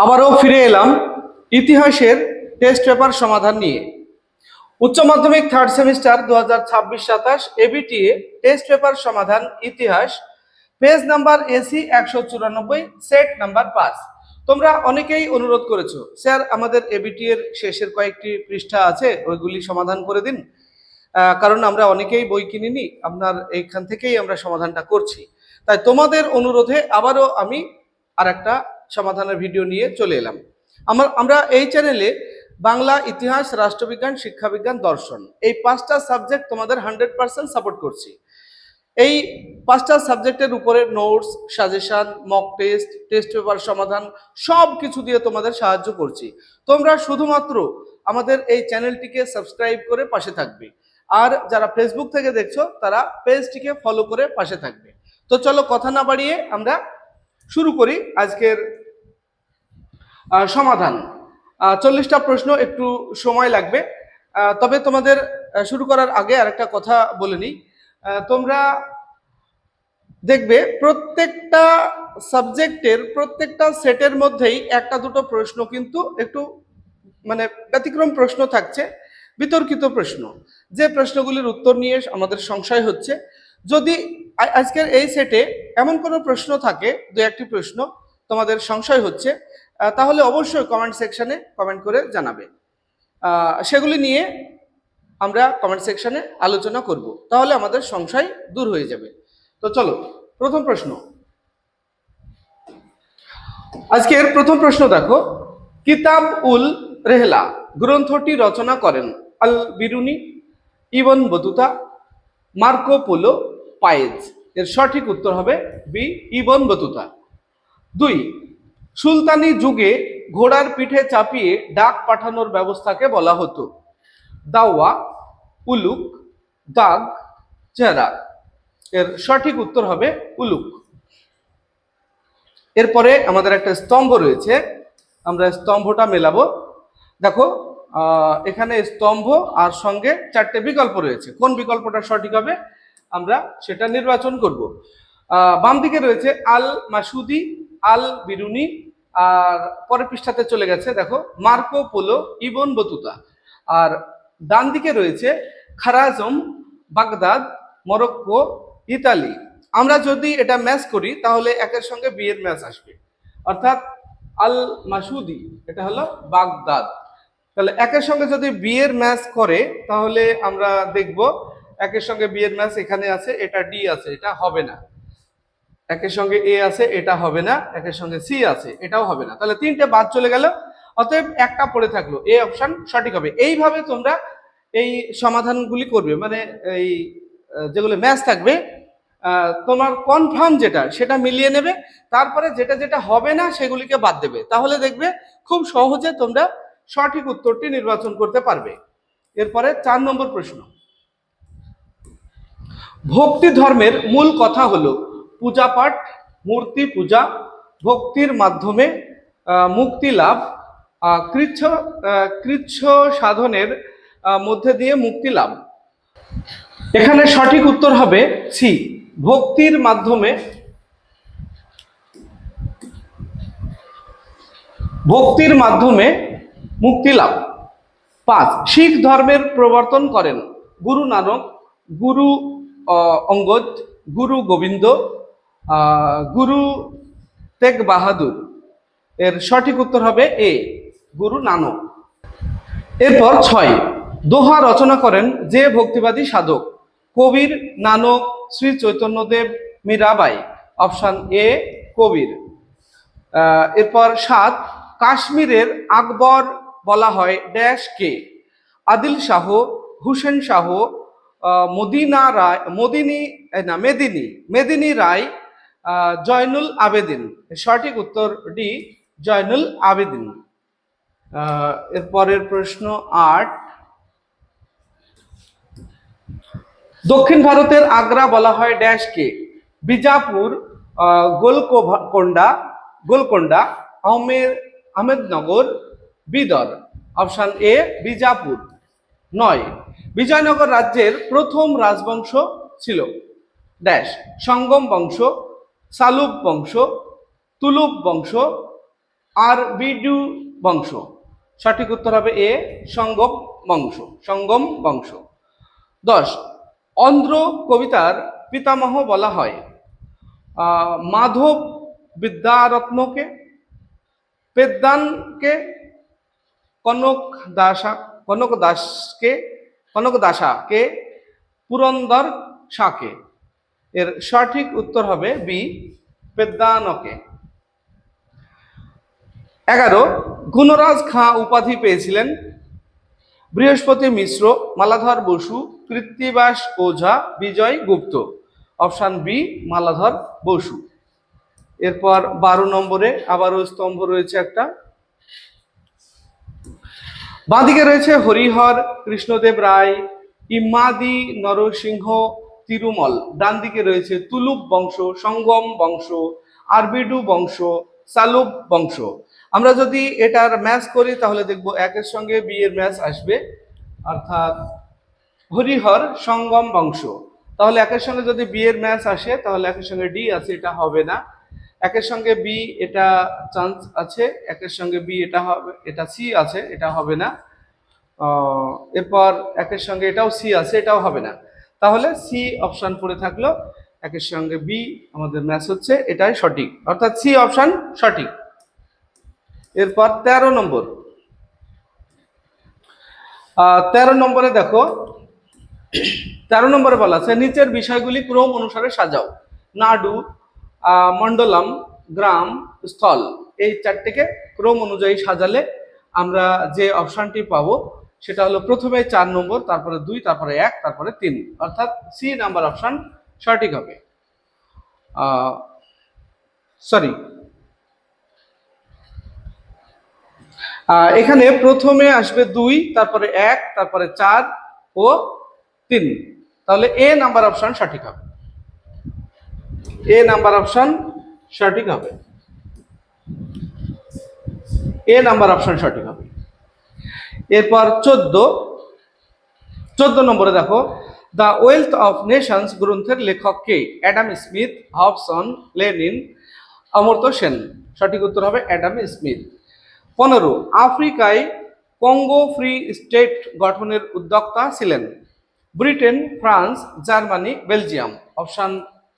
আবারও ফিরে এলাম ইতিহাসের টেস্ট পেপার সমাধান নিয়ে। উচ্চ মাধ্যমিক third semester 2026-27 ABTA test paper সমাধান ইতিহাস, page number AC 194, set number 5। তোমরা অনেকেই অনুরোধ করেছো, স্যার আমাদের এবিটি এর শেষের কয়েকটি পৃষ্ঠা আছে ওইগুলি সমাধান করে দিন, কারণ আমরা অনেকেই বই কিনিনি, আপনার এইখান থেকেই আমরা সমাধানটা করছি। তাই তোমাদের অনুরোধে আবারও আমি আর একটা সমাধানের ভিডিও নিয়ে চলে এলাম। আমরা এই চ্যানেলে বাংলা, ইতিহাস, রাষ্ট্রবিজ্ঞান, শিক্ষাবিজ্ঞান, দর্শন এই 5টা সাবজেক্ট তোমাদের 100% সাপোর্ট করছি। এই 5টা সাবজেক্টের উপরে notes, suggestion, mock test, test paper সমাধান সব কিছু দিয়ে তোমাদের সাহায্য করছি। তোমরা শুধুমাত্র আমাদের এই চ্যানেলটিকে সাবস্ক্রাইব করে পাশে থাকবে, আর যারা ফেসবুক থেকে দেখছো তারা পেজটিকে ফলো করে পাশে থাকবে। তো চলো কথা না বাড়িয়ে আমরা শুরু করি আজকের সমাধান। 40টা প্রশ্ন, একটু সময় লাগবে। তবে তোমাদের শুরু করার আগে আরেকটা কথা বলে নিই। তোমরা দেখবে প্রত্যেকটা সাবজেক্টের প্রত্যেকটা সেটের মধ্যেই একটা দুটো প্রশ্ন কিন্তু একটু মানে ব্যতিক্রম প্রশ্ন থাকছে, বিতর্কিত প্রশ্ন, যে প্রশ্নগুলির উত্তর নিয়ে আমাদের সংশয় হচ্ছে। যদি আজকের এই সেটে এমন কোনো প্রশ্ন থাকে, দু একটি প্রশ্ন তোমাদের সংশয় হচ্ছে, তাহলে অবশ্যই কমেন্ট সেকশনে কমেন্ট করে জানাবে। সেগুলি নিয়ে আমরা কমেন্ট সেকশনে আলোচনা করব, তাহলে আমাদের সংশয় দূর হয়ে যাবে। তো চলো প্রথম প্রশ্ন। আজকের প্রথম প্রশ্ন দেখো, কিতাব উল রেহলা গ্রন্থটি রচনা করেন Al Biruni, Ibn Battuta, Marco Polo, Paes. এর সঠিক উত্তর হবে বি, ইবন বতুতা। 2, সুলতানি যুগে ঘোড়ার পিঠে চাপিয়ে ডাক পাঠানোর ব্যবস্থাকে বলা হতো দাওয়া, উলুক, দাগ, চেহারা। এর সঠিক উত্তর হবে উলুক। এরপরে আমাদের একটা স্তম্ভ রয়েছে, আমরা স্তম্ভটা মেলাবো। দেখো এখানে স্তম্ভ আর সঙ্গে 4টে বিকল্প রয়েছে, কোন বিকল্পটা সঠিক হবে আমরা সেটা নির্বাচন করব। বাম দিকে রয়েছে আল মাসুদি, আল বিরুনি, আর পরের পৃষ্ঠাতে চলে গেছে দেখো মার্কো পোলো, ইবন বতুতা। আর ডান দিকে রয়েছে খারাজম, বাগদাদ, মরক্কো, ইতালি। আমরা যদি এটা ম্যাচ করি তাহলে একের সঙ্গে বি এর ম্যাচ আসবে, অর্থাৎ আল মাসুদি এটা হলো বাগদাদ। তাহলে একের সঙ্গে যদি বি এর ম্যাচ করে তাহলে আমরা দেখব একের সঙ্গে বি এর ম্যাচ এখানে আছে, এটা ডি আছে, এটা হবে না। একের সঙ্গে এ আছে, এটা হবে না। একের সঙ্গে সি আছে, এটাও হবে না। তাহলে 3টে বাদ চলে গেল, অতএব একটা পড়ে থাকলো, এ অপশন সঠিক হবে। এইভাবে তোমরা এই সমাধানগুলি করবে, মানে এই যেগুলো ম্যাচ থাকবে তোমার কনফার্ম যেটা সেটা মিলিয়ে নেবে, তারপরে যেটা যেটা হবে না সেগুলিকে বাদ দেবে। তাহলে দেখবে খুব সহজে তোমরা সঠিক উত্তরটি নির্বাচন করতে পারবে। এরপরে 4 নম্বর প্রশ্ন, ভক্তি ধর্মের মূল কথা হলো পূজা পাঠ, মূর্তি পূজা, ভক্তির মাধ্যমে মুক্তি লাভ, কৃচ্ছ সাধনের মধ্যে দিয়ে মুক্তি লাভ। এখানে সঠিক উত্তর হবে সি, ভক্তির মাধ্যমে মুক্তি লাভ। 5, শিখ ধর্মের প্রবর্তন করেন গুরু নানক, গুরু অঙ্গদ, গুরু গোবিন্দ, গুরু তেগ বাহাদুর। এর সঠিক উত্তর হবে এ, গুরু নানক। এরপর 6, দোহা রচনা করেন যে ভক্তিবাদী সাধক কবির, নানক, শ্রী চৈতন্যদেব, মীরাবাই। অপশন এ কবির। এরপর 7, কাশ্মীরের আকবর বলা হয় ড্যাশ কে, আদিল শাহ, হুসেন শাহ, মেদিনী রায়, জয়নুল আবেদিন। সঠিক উত্তর ডি, জয়নুল আবেদিন। এরপরের প্রশ্ন 8, দক্ষিণ ভারতের আগ্রা বলা হয় ড্যাশ কে, বিজাপুর, গোলকোন্ডা, আহমেদনগর, বিদর। Option a Bijapur. 9, বিজয়নগর রাজ্যের প্রথম রাজবংশ ছিল ড্যাশ, সঙ্গম বংশ, সালুব বংশ, তুলুব বংশ, আরবিডু বংশ। সঠিক উত্তর হবে এ, সঙ্গম বংশ। সঙ্গম বংশ। 10, অন্ধ্র কবিতার পিতামহ বলা হয় মাধব বিদ্যারত্নকে, পেদ্দানকে, কনক দাসা কনক দাসকে, কনক দাসাকে, পুরন্দর শাকে। এর সঠিক উত্তর হবে বি, পেদ্দানকে। 11, গুণরাজ খাঁ উপাধি পেয়েছিলেন বৃহস্পতি মিশ্র, মালাধর বসু, কৃত্তিবাস ওঝা, বিজয় গুপ্ত। Option b, Maladhar Basu. এরপর 12 নম্বরে আবারও স্তম্ভ রয়েছে একটা। বাঁদিকে রয়েছে হরিহর কৃষ্ণদেব রায়, ইমাদি নরসিংহ তিরুমল। ডান দিকে রয়েছে তুলুপ বংশ, সঙ্গম বংশ, আরবিডু বংশ, সালুব বংশ। আমরা যদি এটার ম্যাচ করি তাহলে দেখব একের সঙ্গে বি এর ম্যাচ আসবে, অর্থাৎ হরিহর সঙ্গম বংশ। তাহলে একের সঙ্গে যদি বি এর ম্যাচ আসে তাহলে একের সঙ্গে ডি আছে, এটা হবে না। একের সঙ্গে বি এটা চান্স আছে, একের সঙ্গে বি এটা হবে, এটা সি আছে, এটা হবে না। এরপর একের সঙ্গে এটাও সি আছে, এটাও হবে না। তাহলে সি অপশন পড়ে থাকলো, একের সঙ্গে বি আমাদের ম্যাচ হচ্ছে, এটাই সঠিক, অর্থাৎ সি অপশন সঠিক। এরপর 13 নম্বর। 13 নম্বরে দেখো, 13 নম্বরে বলা আছে নিচের বিষয়গুলি ক্রম অনুসারে সাজাও। নাডু, মন্ডলম, গ্রাম, স্থল, এই চারটিকে ক্রম অনুযায়ী সাজালে আমরা যে অপশনটি পাবো সেটা হলো প্রথমে 4 নম্বর, তারপরে 2, তারপরে 1, তারপরে 3, অর্থাৎ সি নাম্বার অপশন সঠিক হবে। সরি, এখানে প্রথমে আসবে 2, তারপরে 1, তারপরে 4 ও 3, তাহলে এ নাম্বার অপশন সঠিক হবে। এ নাম্বার অপশন সঠিক হবে। এ নাম্বার অপশন সঠিক হবে। এরপর 14 নম্বরে দেখো, দ্য ওয়েলথ অফ নেশনস গ্রন্থের লেখক কে? Adam Smith, Hobson, Lenin, Amartya Sen. সঠিক উত্তর হবে অ্যাডাম স্মিথ। 15, আফ্রিকায় কঙ্গো ফ্রি স্টেট গঠনের উদ্যোক্তা ছিলেন Britain, France, Germany, Belgium. Option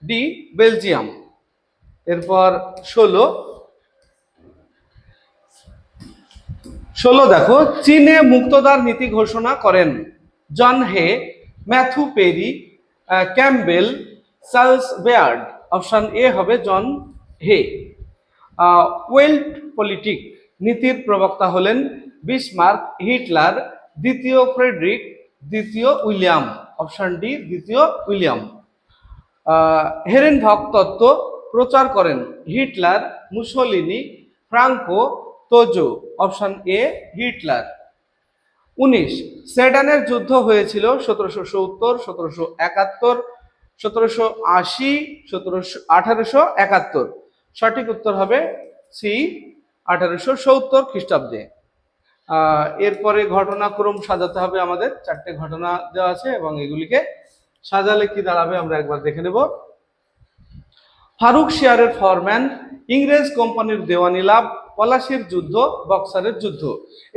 d, Belgium. এরপর 16 দেখো, চীনে মুক্তদার নীতি ঘোষণা করেন John Hay, Matthew Perry, Campbell, Charles Beard. Option a হবে জন হে। ওয়েল্ট পলিটিক নীতির প্রবক্তা হলেন বিসমার্ক, হিটলার, দ্বিতীয় ফ্রেডরিক, দ্বিতীয় উইলিয়াম। অপশন ডি, দ্বিতীয় উইলিয়াম। হেরেনভক তত্ত্ব প্রচার করেন Hitler, Mussolini, Franco, Tojo. Option a, Hitler. 19, সেডানের যুদ্ধ হয়েছিল 1770, 1771, 1780, 1871। সঠিক উত্তর হবে সি, 1870 খ্রিস্টাব্দে। এরপরে ঘটনাক্রম সাজাতে হবে আমাদের, 4টে ঘটনা দেওয়া আছে এবং এগুলিকে সাজালে কি দাঁড়াবে আমরা একবার দেখে নেব। ফারুক শিয়ারের ফরম্যান, ইংরেজ কোম্পানির দেওয়ানি লাভ, পলাশির যুদ্ধ, বক্সারের যুদ্ধ।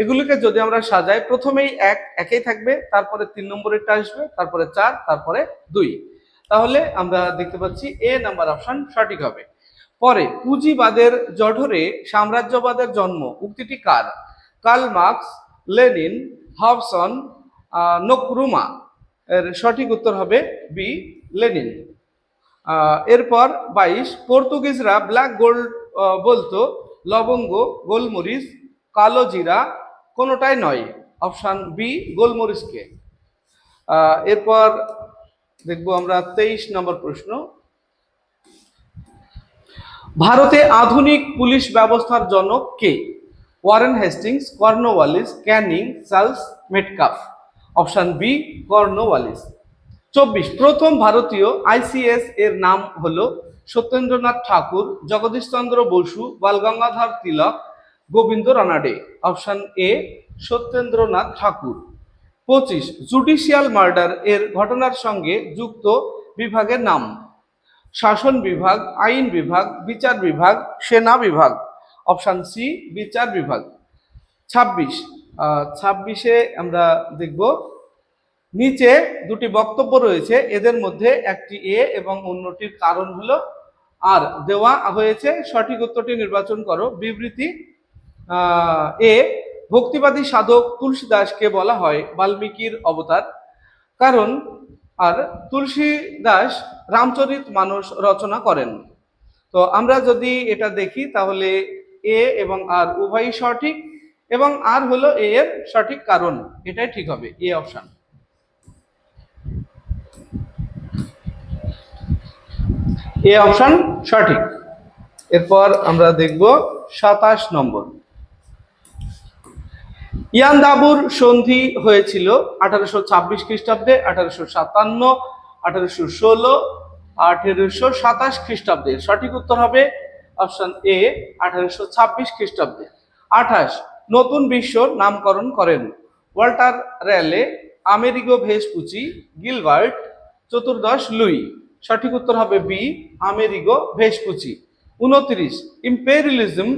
এগুলিকে যদি আমরা সাজাই, প্রথমেই একেই থাকবে, তারপরে 3 নম্বরেরটা আসবে, তারপরে 4, তারপরে 2। তাহলে আমরা দেখতে পাচ্ছি এ নাম্বার অপশন সঠিক হবে। পরে পুঁজিবাদের জঠরে সাম্রাজ্যবাদের জন্ম উক্তিটি কার? Karl Marx, Lenin, Hobson, Nkrumah. এর সঠিক উত্তর হবে বি, লেনিন। এরপর 22, পর্তুগিজরা ব্ল্যাক গোল্ড বলতো লবঙ্গ, গোলমরিচ, কালো জিরা কোনোটাই নয়। অপশন বি, গোলমরিচকে। এরপর দেখবো আমরা 23 নম্বর প্রশ্ন। ভারতে আধুনিক পুলিশ ব্যবস্থার জনক কে? Warren Hastings, Cornwallis, Canning, Charles Metcalfe. Option b, Cornwallis. 24, প্রথম ভারতীয় আইসিএস এর নাম হলো Satyendranath Tagore, Jagadishchandra Bose, Balgangadhar Tilak, Gobinda Ranade. Option a, Satyendranath Tagore. 25, judicial murder এর ঘটনার সঙ্গে যুক্ত বিভাগের নাম? শাসন বিভাগ, আইন বিভাগ, বিচার বিভাগ, সেনা বিভাগ। অপশন সি বিচার বিভাগ। 26, 26-এ আমরা দেখব নিচে দুটি বক্তব্য রয়েছে, এদের মধ্যে একটি এ এবং অন্যটির কারণ হলো আর দেওয়া হয়েছে। সঠিক উত্তরটি নির্বাচন করো। বিবৃতি এ, ভক্তিবাদী সাধক তুলসীদাসকে বলা হয় বাল্মীকির অবতার, কারণ আর তুলসীদাস রামচরিত মানস রচনা করেন। তো আমরা যদি এটা দেখি তাহলে এ এবং আর উভয়ই সঠিক, এবং আর হলো এ এর সঠিক কারণ, এটাই ঠিক হবে, এ অপশন। এ অপশন সঠিক। এরপর আমরা দেখব 27 নম্বর। ইয়ান্দাবুর সন্ধি হয়েছিল 1826 খ্রিস্টাব্দে, 1857, 1816, 1827 খ্রিস্টাব্দে। সঠিক উত্তর হবে অপশন এ 1826 খ্রিস্টাব্দে। 28, নতুন বিশ্ব নামকরণ করেন Walter Raleigh, Amerigo Vespucci, Gilbert, 14 Louis. সঠিক উত্তর হবে b Amerigo Vespucci. 29, imperialism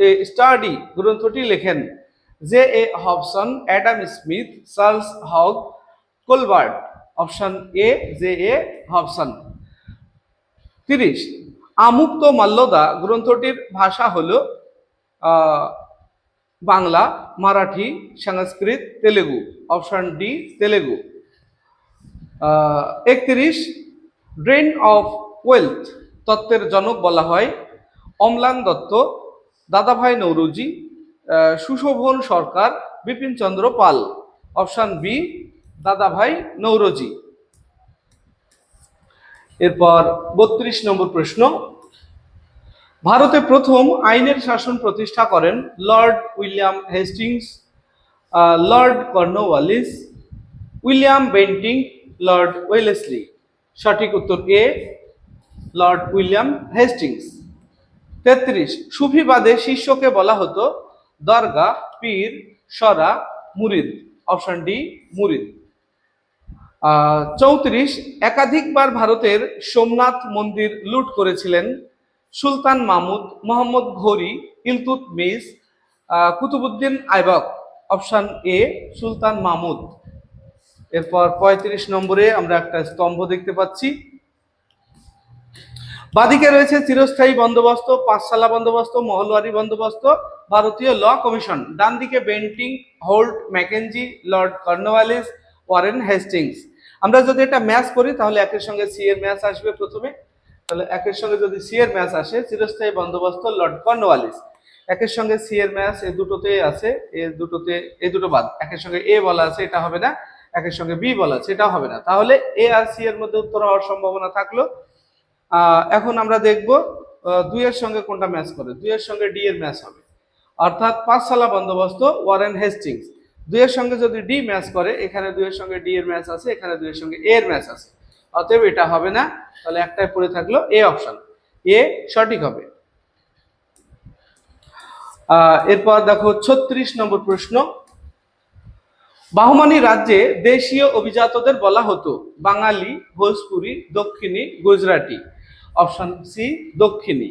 a study গ্রন্থটি লেখেন J A Hobson, Adam Smith, Charles Hogg, Colbert. Option a J A Hobson. 30, Amuktamalyada গ্রন্থটির ভাষা হলো Bangla, Marathi, Sanskrit, Telugu. Option d Telugu. 31, drain of wealth তত্ত্বের জনক বলা হয় অম্লান দত্ত, দাদাভাই নৌরোজি, সুশোভন সরকার, বিপিন চন্দ্র পাল। Option b Dadabhai Naoroji. এরপর 32 নম্বর প্রশ্ন। ভারতে প্রথম আইনের শাসন প্রতিষ্ঠা করেন Lord William Hastings, Lord Cornwallis, William Bentinck, Lord Wellesley. সঠিক উত্তর এ লর্ড উইলিয়াম হেস্টিংস। 33, সুফিবাদে শিষ্যকে বলা হতো দরগা, পীর, সরা, মুরিদ। অপশন ডি মুরিদ। 34, একাধিকবার ভারতের সোমনাথ মন্দির লুট করেছিলেন সুলতান মাহমুদ, মোহাম্মদ ঘোরি, ইলতুৎমিশ, কুতুবুদ্দিন আইবক। অপশন এ সুলতান মাহমুদ। এরপর 35 নম্বরে আমরা একটা স্তম্ভ দেখতে পাচ্ছি। বাদিকে রয়েছে চিরস্থায়ী বন্দোবস্ত, পাঁচশালা বন্দোবস্ত, মহলওয়ারি বন্দোবস্ত, ভারতীয় ল কমিশন। ডান দিকে Bentinck, Holt, Mackenzie, Lord Cornwallis, Warren Hastings. আমরা যদি এটা ম্যাচ করি তাহলে একের সঙ্গে সি এর ম্যাচ আসবে প্রথমে। তাহলে একের সঙ্গে যদি সি এর ম্যাচ আসে, চিরস্থায়ী বন্দোবস্ত লর্ড কর্নওয়ালিস। একের সঙ্গে সি এর ম্যাচ এই দুটোতে আছে, এই দুটো বাদ। একের সঙ্গে এ বলা আছে, এটা হবে না। একের সঙ্গে বি বলা আছে, এটাও হবে না। তাহলে এ আর সি এর মধ্যে উত্তর হওয়ার সম্ভাবনা থাকলো। এখন আমরা দেখব 2 এর সঙ্গে কোনটা ম্যাচ করে। 2 এর সঙ্গে ডি এর ম্যাচ হবে, অর্থাৎ পাঁচশালা বন্দোবস্ত ওয়ারেন হেস্টিংস। 2 এর সঙ্গে যদি ডি ম্যাচ করে, এখানে 2 এর সঙ্গে ডি এর ম্যাচ আছে, এখানে 2 এর সঙ্গে এ এর ম্যাচ আছে, অতএব এটা হবে না। তাহলে একটাই পড়ে থাকলো এ অপশন, এ সঠিক হবে। এরপর দেখো 36 নম্বর প্রশ্ন। বাহমানি রাজ্যে দেশীয় অভিজাতদের বলা হতো Bengali, Bhojpuri, Dakhini, Gujarati. Option c Dakhini.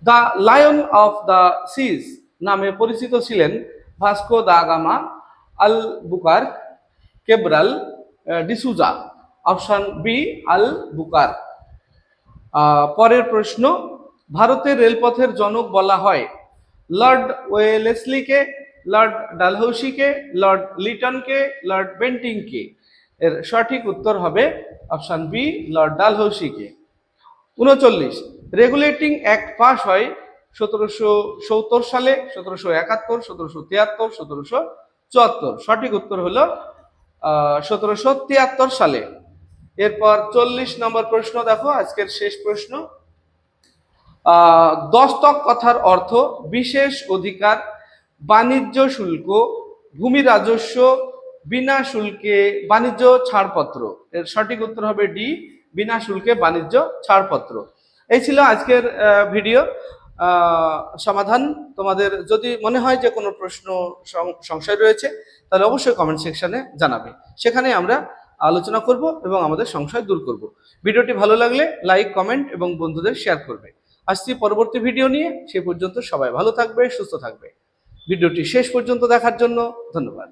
The lion of the seas নামে পরিচিত ছিলেন Vasco da Gama, Albuquerque, Cabral, D'Souza. Option b Albuquerque. পরের প্রশ্ন। ভারতের রেলপথের জনক বলা হয় লর্ড ওয়েলেসলিকে, লর্ড ডালহৌসিকে, লর্ড লিটনকে, লর্ড বেন্টিংকে। এর সঠিক উত্তর হবে অপশন বি লর্ড ডালহৌসিকে। 39, রেগুলেটিং অ্যাক্ট পাস হয় 1770 সালে, 1771, 1773, 1774। সঠিক উত্তর হলো 1773 সালে। এরপর 40 নম্বর প্রশ্ন দেখো, আজকের শেষ প্রশ্ন। দস্তক কথার অর্থ বিশেষ অধিকার, বাণিজ্য শুল্ক, ভূমি রাজস্ব, বিনা শুল্কে বাণিজ্য ছাড়পত্র। এর সঠিক উত্তর হবে ডি বিনা শুল্কে বাণিজ্য ছাড়পত্র। এই ছিল আজকের ভিডিও সমাধান। তোমাদের যদি মনে হয় যে কোনো প্রশ্ন সংশয় রয়েছে তাহলে অবশ্যই কমেন্ট সেকশনে জানাবে, সেখানে আমরা আলোচনা করব এবং আমাদের সংশয় দূর করব। ভিডিওটি ভালো লাগলে লাইক, কমেন্ট এবং বন্ধুদের শেয়ার করবে। আসছি পরবর্তী ভিডিও নিয়ে। সে পর্যন্ত সবাই ভালো থাকবে, সুস্থ থাকবে। ভিডিওটি শেষ পর্যন্ত দেখার জন্য ধন্যবাদ।